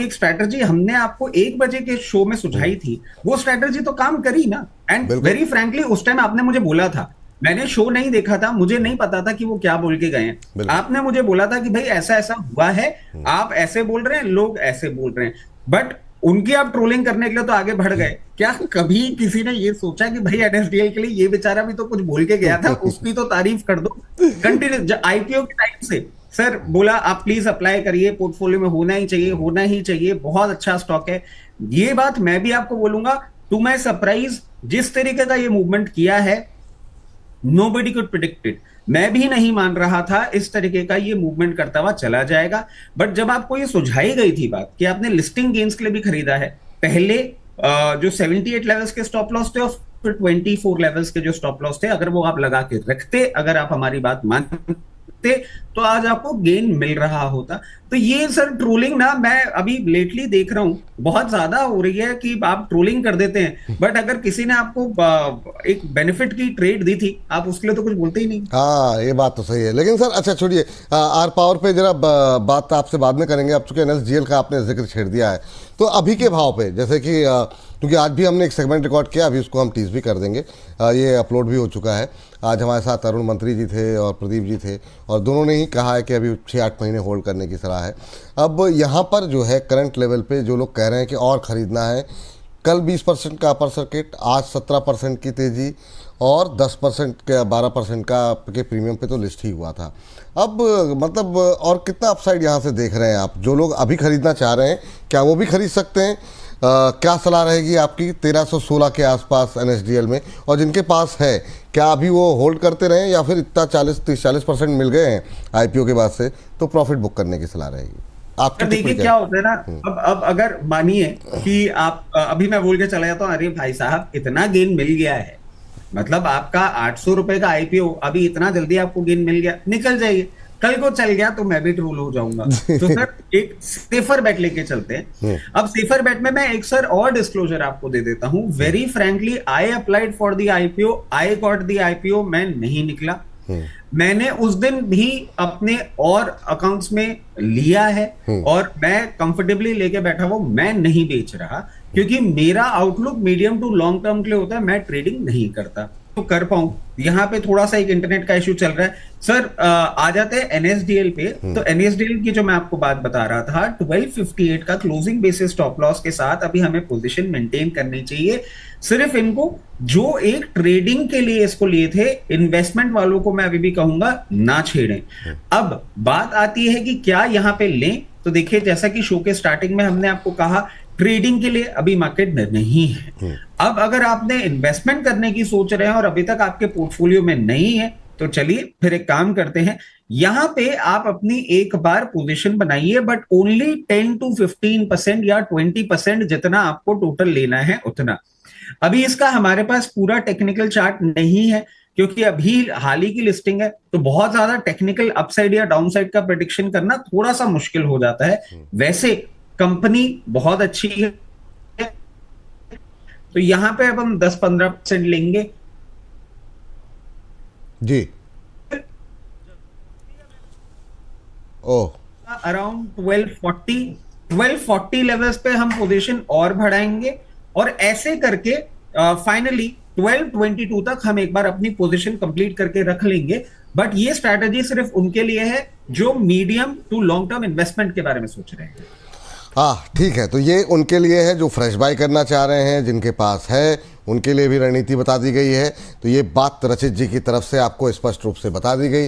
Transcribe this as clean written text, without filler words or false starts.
एक स्ट्रैटेजी हमने आपको 1 बजे के शो में सुझाई थी, वो स्ट्रैटेजी तो काम करी ना। एंड बिल्कुल। वेरी फ्रैंकली उस टाइम आपने मुझे बोला था, मैंने शो नहीं देखा था, मुझे नहीं पता था कि वो क्या बोल के गए हैं। बिल्कुल। आपने मुझे बोला था कि भाई ऐसा ऐसा हुआ है, आप ऐसे बोल रहे हैं, लोग ऐसे बोल रहे हैं, बट उनकी आप ट्रोलिंग करने के लिए तो आगे बढ़ गए। क्या कभी किसी ने ये सोचा कि भाई एनएसडीएल के लिए ये बेचारा भी तो कुछ बोल के गया था, उसकी तो तारीफ कर दो। कंटिन्यू आईपीओ के टाइम से सर बोला आप प्लीज अप्लाई करिए, पोर्टफोलियो में होना ही चाहिए, होना ही चाहिए, बहुत अच्छा स्टॉक है। ये बात मैं भी आपको बोलूंगा, टू माय सरप्राइज जिस तरीके का ये मूवमेंट किया है, नोबडी कुड प्रिडिक्टेड। मैं भी नहीं मान रहा था इस तरीके का ये मूवमेंट करता हुआ चला जाएगा। बट जब आपको ये सुझाई गई थी बात कि आपने लिस्टिंग गेन्स के लिए भी खरीदा है, पहले जो 78 लेवल्स के स्टॉप लॉस थे और फिर 24 लेवल्स के जो स्टॉप लॉस थे, अगर वो आप लगा के रखते, अगर आप हमारी बात मानते, तो आज आपको गेन मिल रहा होता। तो ये सर ट्रोलिंग ना, मैं अभी लेटली देख रहा हूं बहुत ज्यादा हो रही है कि आप ट्रोलिंग कर देते हैं, बट अगर किसी ने आपको एक बेनिफिट की ट्रेड दी थी, आप उसके लिए तो कुछ बोलते ही नहीं। हाँ, ये बात तो सही है। लेकिन सर अच्छा छोड़िए, आर पावर पे जरा बात आपसे बाद में करेंगे। अब चूंकि एनएसडीएल का आपने जिक्र छेड़ दिया है, तो अभी के भाव पे, जैसे कि क्योंकि आज भी हमने एक सेगमेंट रिकॉर्ड किया, अभी उसको हम टीज भी कर देंगे, ये अपलोड भी हो चुका है। आज हमारे साथ अरुण मंत्री जी थे और प्रदीप जी थे, और दोनों ने ही कहा है कि अभी 6-8 महीने होल्ड करने की सलाह है। अब यहाँ पर जो है करंट लेवल पे जो लोग कह रहे हैं कि और ख़रीदना है, कल 20% का अपर सर्किट, आज 17% की तेज़ी और 10% का 12% का के प्रीमियम पे तो लिस्ट ही हुआ था। अब मतलब और कितना अपसाइड यहाँ से देख रहे हैं आप? जो लोग अभी ख़रीदना चाह रहे हैं, क्या वो भी खरीद सकते हैं? क्या सलाह रहेगी आपकी 1316 के आसपास एनएसडीएल में? और जिनके पास है, क्या अभी वो होल्ड करते रहें या फिर इतना 40% मिल गए हैं आईपीओ के बाद से, तो प्रॉफिट बुक करने की सलाह रहेगी आपकी? देखिए क्या होता है ना, अब अगर मानिए कि आप अभी मैं बोल के चला जाता हूँ, अरे भाई साहब इतना गेन मिल गया है, मतलब आपका 800 रुपए का आईपीओ, अभी इतना जल्दी आपको गेन मिल गया, निकल जाइए। कल को चल गया तो मैं भी ट्रोल हो जाऊंगा। तो सर एक सेफर बेट लेके चलते हैं। अब सेफर बेट में मैं एक सर और डिस्क्लोजर आपको दे देता हूं। Very frankly, I applied for the IPO, I got the IPO, मैं नहीं निकला। मैंने उस दिन भी अपने और अकाउंट्स में लिया है और मैं कंफर्टेबली लेके बैठा हूं, मैं नहीं बेच रहा, क्योंकि मेरा outlook medium to long term के लिए होता है। मैं ट्रेडिंग नहीं करता तो कर पाऊं। यहाँ पे थोड़ा सा एक इंटरनेट का इश्यू चल रहा है सर। आ जाते हैं एनएसडीएल पे। तो एनएसडीएल की जो मैं आपको बात बता रहा था, 1258 का क्लोजिंग बेसिस स्टॉप लॉस के साथ अभी हमें पोजीशन मेंटेन करनी चाहिए। सिर्फ इनको जो एक ट्रेडिंग के लिए इसको लिए थे, इन्वेस्टमेंट वालों को मैं अभी भी कहूंगा ना छेड़ें। अब बात आती है कि क्या यहाँ पे लें, तो देखिए जैसा कि शो के स्टार्टिंग में हमने आपको कहा, ट्रेडिंग के लिए अभी मार्केट नहीं है। अब अगर आपने इन्वेस्टमेंट करने की सोच रहे हैं और अभी तक आपके पोर्टफोलियो में नहीं है, तो चलिए फिर एक काम करते हैं, यहां पे आप अपनी एक बार पोजीशन बनाइए, बट ओनली 10 to 15% या 20%, जितना आपको टोटल लेना है उतना। अभी इसका हमारे पास पूरा टेक्निकल चार्ट नहीं है, क्योंकि अभी हाल ही की लिस्टिंग है, तो बहुत ज्यादा टेक्निकल अपसाइड या डाउनसाइड का प्रेडिक्शन करना थोड़ा सा मुश्किल हो जाता है। वैसे कंपनी बहुत अच्छी है, तो यहां पे अब हम 10-15% लेंगे जी। ओह, अराउंड 1240 लेवल्स पे हम पोजीशन और बढ़ाएंगे, और ऐसे करके फाइनली 1222 तक हम एक बार अपनी पोजीशन कंप्लीट करके रख लेंगे। बट ये स्ट्रैटेजी सिर्फ उनके लिए है जो medium to long term investment के बारे में सोच रहे हैं। हाँ ठीक है, तो ये उनके लिए है जो फ्रेश बाई करना चाह रहे हैं, जिनके पास है, उनके लिए भी रणनीति बता दी गई है। तो ये बात रचित जी की तरफ से आपको स्पष्ट रूप से बता दी गई।